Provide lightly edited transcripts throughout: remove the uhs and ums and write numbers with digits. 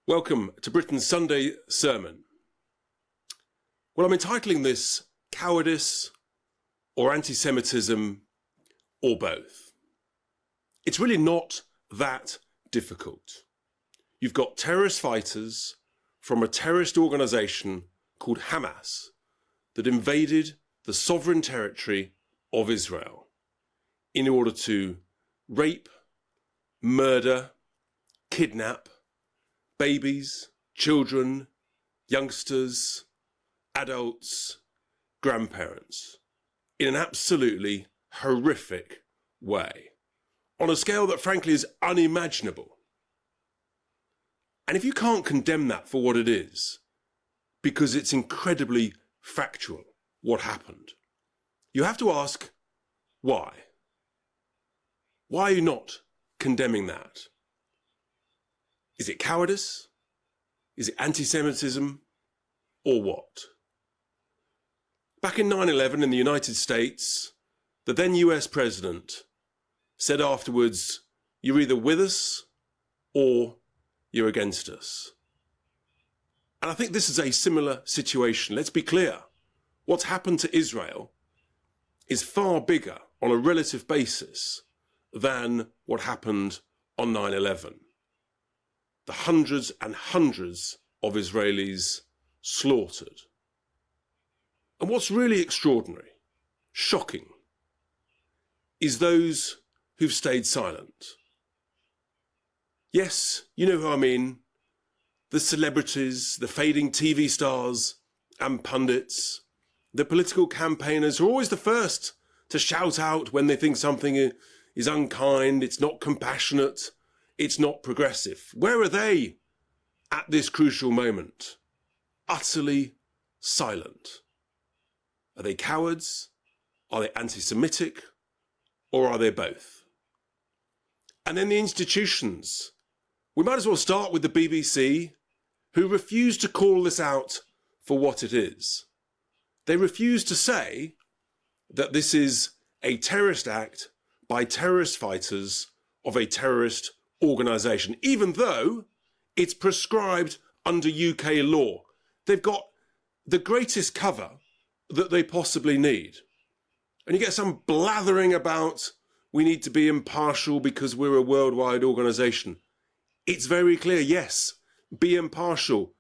Welcome to Britain's Sunday Sermon. Well, I'm entitling this Cowardice or Antisemitism or both. It's really not that difficult. You've got terrorist fighters from a terrorist organisation called Hamas that invaded the sovereign territory of Israel in order to rape, murder, kidnap babies, children, youngsters, adults, grandparents in an absolutely horrific way, on a scale that frankly is unimaginable. And if you can't condemn that for what it is, because it's incredibly factual what happened, you have to ask why. Why are you not condemning that? Is it cowardice? Is it anti-Semitism? Or what? Back in 9/11 in the United States, the then US president said afterwards, you're either with us or you're against us. And I think this is a similar situation. Let's be clear. What's happened to Israel is far bigger on a relative basis than what happened on 9/11. The hundreds and hundreds of Israelis slaughtered. And what's really extraordinary, shocking, is those who've stayed silent. Yes, you know who I mean. The celebrities, the fading TV stars and pundits, the political campaigners who are always the first to shout out when they think something is unkind, it's not compassionate, it's not progressive. Where are they at this crucial moment? Utterly silent. Are they cowards? Are they anti-Semitic? Or are they both? And then the institutions. We might as well start with the BBC, who refuse to call this out for what it is. They refuse to say that this is a terrorist act by terrorist fighters of a terrorist organisation, even though it's prescribed under UK law. They've got the greatest cover that they possibly need. And you get some blathering about we need to be impartial because we're a worldwide organisation. It's very clear, yes, be impartial.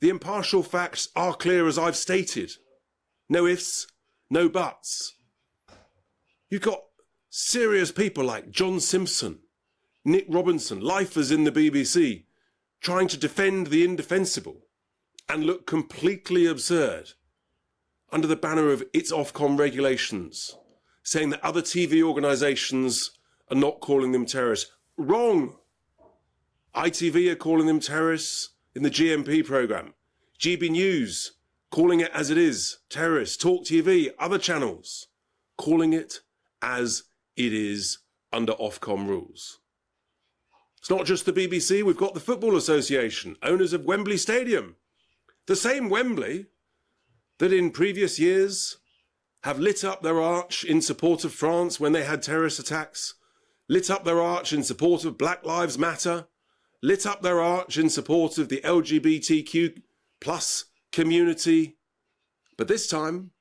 The impartial facts are clear as I've stated. No ifs, no buts. You've got serious people like John Simpson, Nick Robinson, lifers in the BBC, trying to defend the indefensible and look completely absurd under the banner of its Ofcom regulations, saying that other TV organisations are not calling them terrorists. Wrong. ITV are calling them terrorists in the GMP programme. GB News calling it as it is, terrorists. Talk TV, other channels calling it as it is under Ofcom rules. It's not just the BBC, we've got the Football Association, owners of Wembley Stadium. The same Wembley that in previous years have lit up their arch in support of France when they had terrorist attacks, lit up their arch in support of Black Lives Matter, lit up their arch in support of the LGBTQ plus community, but this time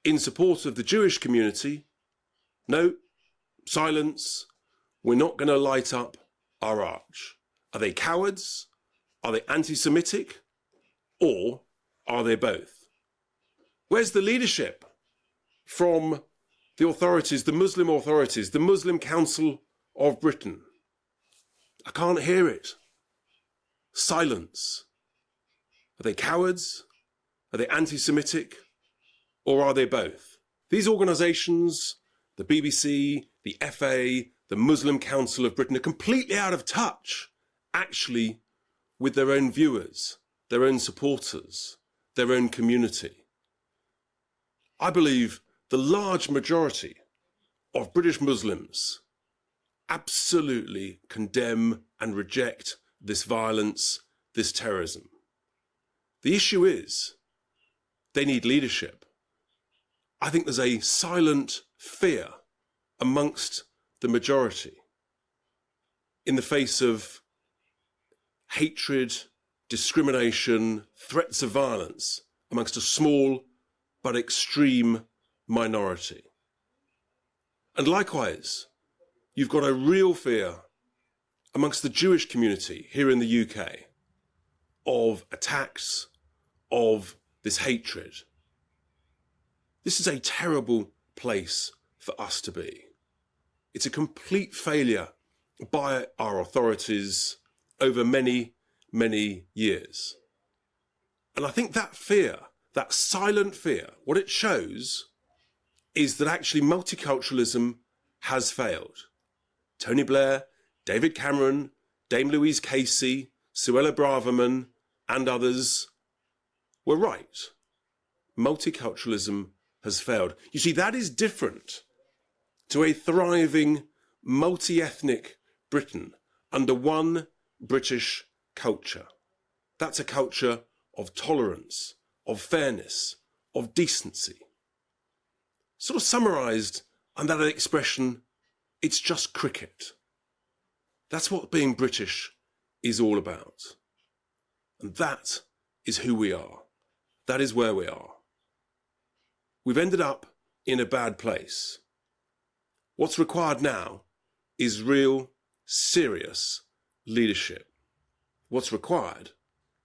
in support of the Jewish community. No, silence, we're not going to light up our arch. Are they cowards? Are they anti-Semitic? Or are they both? Where's the leadership from the authorities, the Muslim Council of Britain? I can't hear it. Silence. Are they cowards? Are they anti-Semitic? Or are they both? These organisations, the BBC, the FA, the Muslim Council of Britain, are completely out of touch, actually, with their own viewers, their own supporters, their own community. I believe the large majority of British Muslims absolutely condemn and reject this violence, this terrorism. The issue is they need leadership. I think there's a silent fear amongst the majority in the face of hatred discrimination, threats of violence amongst a small but extreme minority. And likewise, you've got a real fear amongst the Jewish community here in the UK of attacks, of this hatred. This is a terrible place for us to be. It's a complete failure by our authorities over many, many years. And I think that fear, that silent fear, what it shows is that actually multiculturalism has failed. Tony Blair, David Cameron, Dame Louise Casey, Suella Braverman, and others were right. Multiculturalism has failed. You see, that is different to a thriving, multi-ethnic Britain under one British culture. That's a culture of tolerance, of fairness, of decency. Sort of summarised under that expression, it's just cricket. That's what being British is all about. And that is who we are. That is where we are. We've ended up in a bad place. What's required now is real, serious leadership. What's required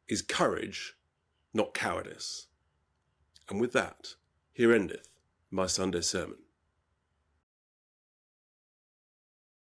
is courage, not cowardice. And with that, here endeth my Sunday sermon.